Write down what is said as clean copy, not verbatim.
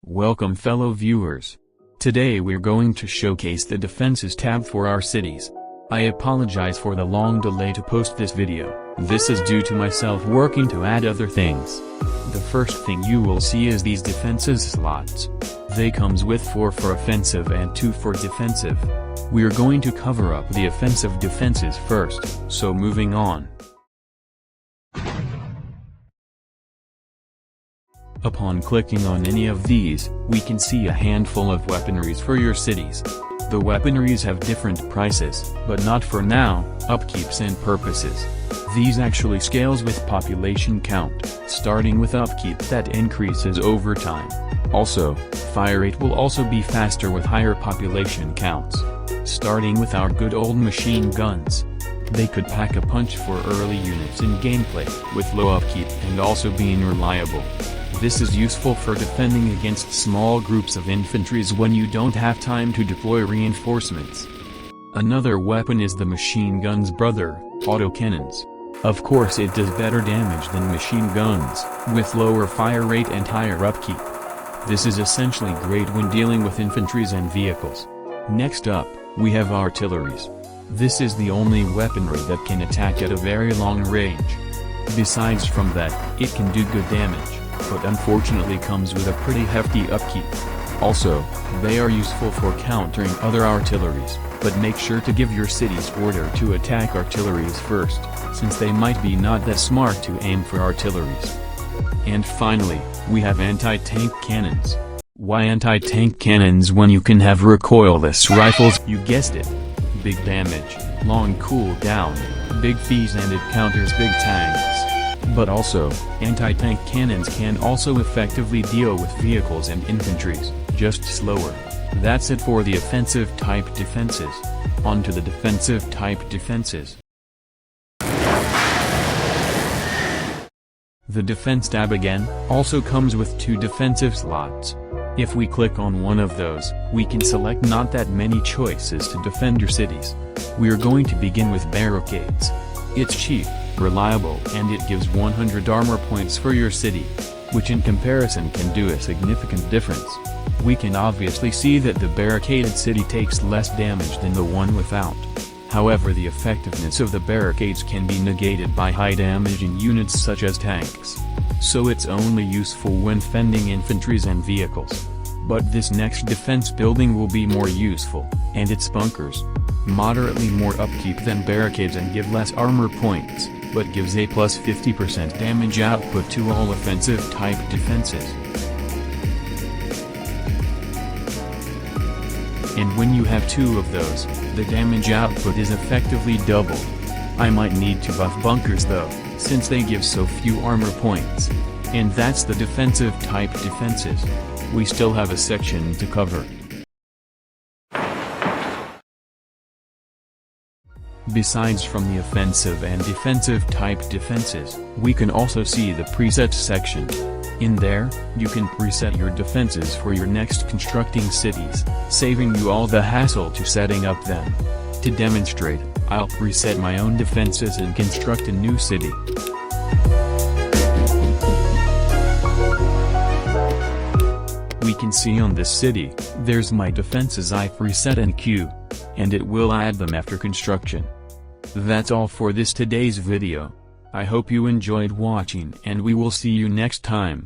Welcome fellow viewers. Today we're going to showcase the defenses tab for our cities. I apologize for the long delay to post this video. This is due to myself working to add other things. The first thing you will see is these defenses slots. They comes with 4 for offensive and 2 for defensive. We're going to cover up the offensive defenses first, so moving on. Upon clicking on any of these, we can see a handful of weaponries for your cities. The weaponries have different prices, but not for now, upkeeps and purposes. These actually scales with population count, starting with upkeep that increases over time. Also, fire rate will also be faster with higher population counts. Starting with our good old machine guns. They could pack a punch for early units in gameplay, with low upkeep and also being reliable. This is useful for defending against small groups of infantries when you don't have time to deploy reinforcements. Another weapon is the machine gun's brother, autocannons. Of course it does better damage than machine guns, with lower fire rate and higher upkeep. This is essentially great when dealing with infantries and vehicles. Next up, we have artilleries. This is the only weaponry that can attack at a very long range. Besides from that, it can do good damage, but unfortunately comes with a pretty hefty upkeep. Also, they are useful for countering other artilleries, but make sure to give your city's order to attack artilleries first, since they might be not that smart to aim for artilleries. And finally, we have anti-tank cannons. Why anti-tank cannons when you can have recoilless rifles? You guessed it. Big damage, long cooldown, big fees, and it counters big tanks. But also, anti-tank cannons can also effectively deal with vehicles and infantries, just slower. That's it for the offensive type defenses. On to the defensive type defenses. The defense tab again, also comes with 2 defensive slots. If we click on one of those, we can select not that many choices to defend your cities. We are going to begin with barricades. It's cheap, reliable, and it gives 100 armor points for your city, which in comparison can do a significant difference. We can obviously see that the barricaded city takes less damage than the one without. However, the effectiveness of the barricades can be negated by high damaging units such as tanks. So it's only useful when fending infantries and vehicles. But this next defense building will be more useful, and it's bunkers. Moderately more upkeep than barricades and give less armor points, but gives a plus 50% damage output to all offensive type defenses. And when you have 2 of those, the damage output is effectively doubled. I might need to buff bunkers though, since they give so few armor points. And that's the defensive type defenses. We still have a section to cover. Besides from the offensive and defensive type defenses, we can also see the presets section. In there, you can preset your defenses for your next constructing cities, saving you all the hassle to setting up them. To demonstrate, I'll preset my own defenses and construct a new city. We can see on this city, there's my defenses I preset in queue, and it will add them after construction. That's all for today's video. I hope you enjoyed watching, and we will see you next time.